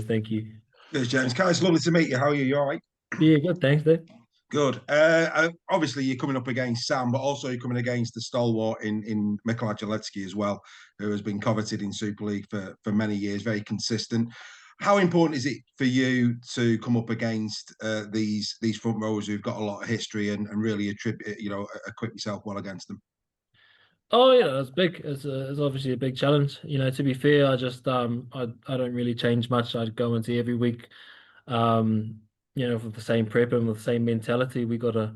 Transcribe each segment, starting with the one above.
Cheers, thank you. Cheers, James. Caius, lovely to meet you. How are you? You all right? Yeah, good, thanks, Dave. Good. Obviously, you're coming up against Sam, but also you're coming against the stalwart in Mikola Jeletsky as well, who has been coveted in Super League for many years, very consistent. How important is it for you to come up against these front rowers who've got a lot of history and really equip yourself well against them? Oh yeah, it's big. It's obviously a big challenge. To be fair, I don't really change much. I go into every week, um, with the same prep and with the same mentality. We've got a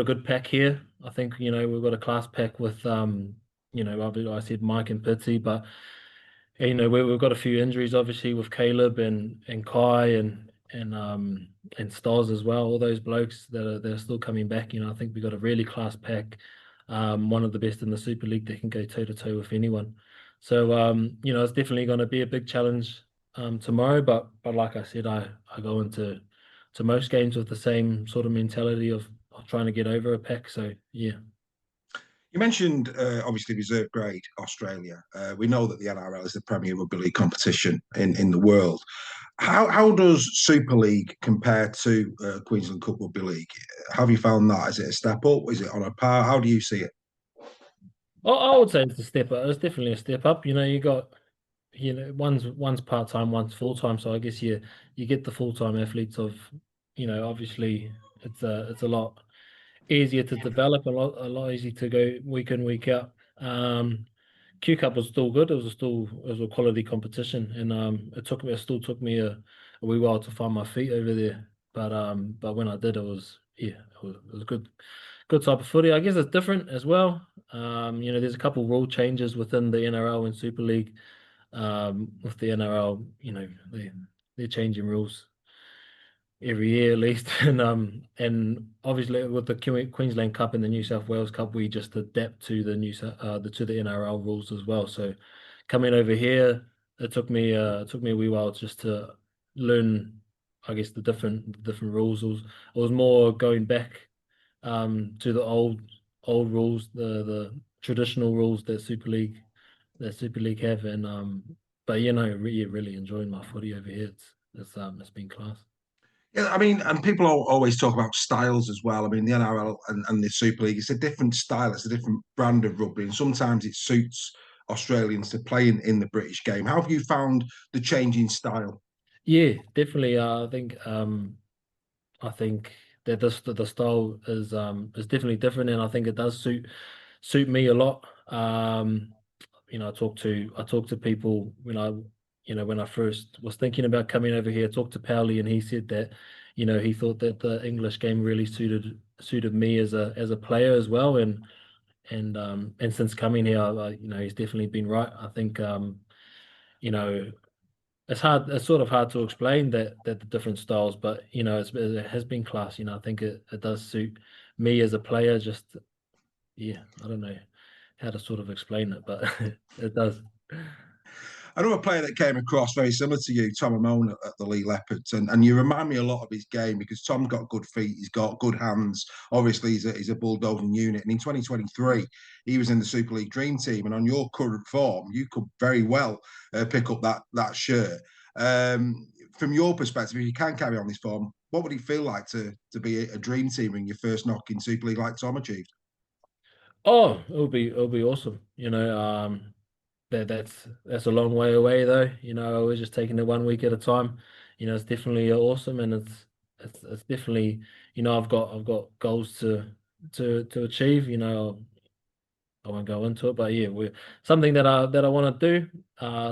good pack here. I think, we've got a class pack with I said Mike and Pitsy, but we've got a few injuries obviously with Caleb and Kai and Stars as well. All those blokes that are still coming back. I think we got a really class pack. One of the best in the Super League that can go toe to toe with anyone. So it's definitely going to be a big challenge tomorrow. But like I said, I go into most games with the same sort of mentality of trying to get over a pack. So yeah. You mentioned obviously reserve grade Australia. We know that the NRL is the premier rugby league competition in the world. How does Super League compare to Queensland Cup Rugby League? Have you found that? Is it a step up? Is it on a par? How do you see it? I would say it's a step up. It's definitely a step up. You got one's part time, one's full time. So I guess you get the full time athletes of obviously it's a lot easier to develop, a lot easier to go week in, week out. Q Cup was still good. It was a quality competition, and it still took me a wee while to find my feet over there. But when I did, it was good type of footy. I guess it's different as well. There's a couple rule changes within the NRL and Super League. With the NRL, they're changing rules every year at least, and obviously with the Queensland Cup and the New South Wales Cup, we just adapt to the NRL rules as well. So coming over here, it took me a wee while just to learn, I guess, the different rules. It was more going back to the old rules, the traditional rules that Super League have, and but really enjoying my footy over here. It's been class. Yeah, I mean, and people always talk about styles as well. I mean, the NRL and the Super League, it's a different style, it's a different brand of rugby, and sometimes it suits Australians to play in the British game. How have you found the changing style? Yeah, definitely. I think that the style is definitely different, and I think it does suit me a lot. I talk to people when I first was thinking about coming over here. I talked to Powley, and he said that he thought that the English game really suited me as a player as well, and since coming here, he's definitely been right. I think you know it's sort of hard to explain that the different styles, but it has been class. I think it does suit me as a player. Just yeah, I don't know how to sort of explain it, but it does. Another player that came across very similar to you, Tom Amone at the Lee Leopards, and you remind me a lot of his game because Tom's got good feet, he's got good hands. Obviously, he's a bulldozing unit. And in 2023, he was in the Super League Dream Team, and on your current form, you could very well pick up that shirt. From your perspective, if you can carry on this form, what would it feel like to be a dream team in your first knock in Super League like Tom achieved? Oh, it'll be awesome. That's a long way away though. We're just taking it one week at a time. It's definitely awesome, and it's definitely I've got goals to achieve. I won't go into it, but yeah, we're something that I want to do,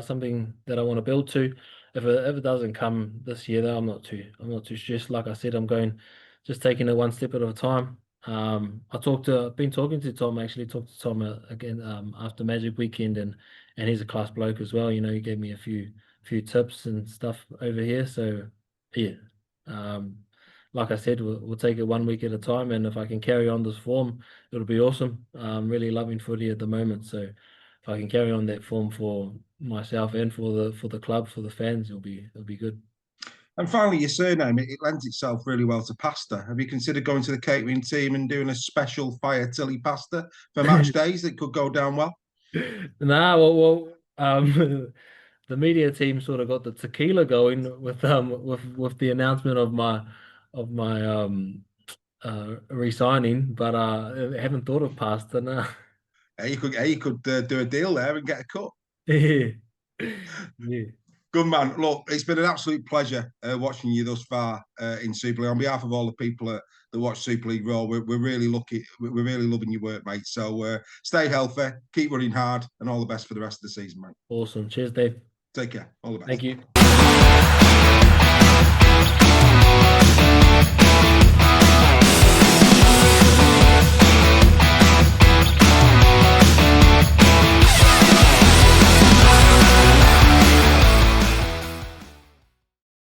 something that I want to build to. If it doesn't come this year, though, I'm not too stressed. Like I said, I'm going just taking it one step at a time. I've been talking to Tom, actually talked to Tom again after Magic Weekend, and he's a class bloke as well. He gave me a few tips and stuff over here. So yeah, um, like I said, we'll take it one week at a time, and if I can carry on this form, it'll be awesome. I'm really loving footy at the moment, so if I can carry on that form for myself and for the club, for the fans, it'll be good. And finally, your surname, it lends itself really well to pasta. Have you considered going to the catering team and doing a special Faatili pasta for match days that could go down well? Nah, well, the media team sort of got the tequila going with the announcement of my resigning, but I haven't thought of past and You could do a deal there and get a cut. yeah. Yeah. Good man. Look, it's been an absolute pleasure watching you thus far in Super League. On behalf of all the people that watch Super League Raw, we're really lucky. We're really loving your work, mate. So stay healthy, keep running hard, and all the best for the rest of the season, mate. Awesome. Cheers, Dave. Take care. All the Thank best. you.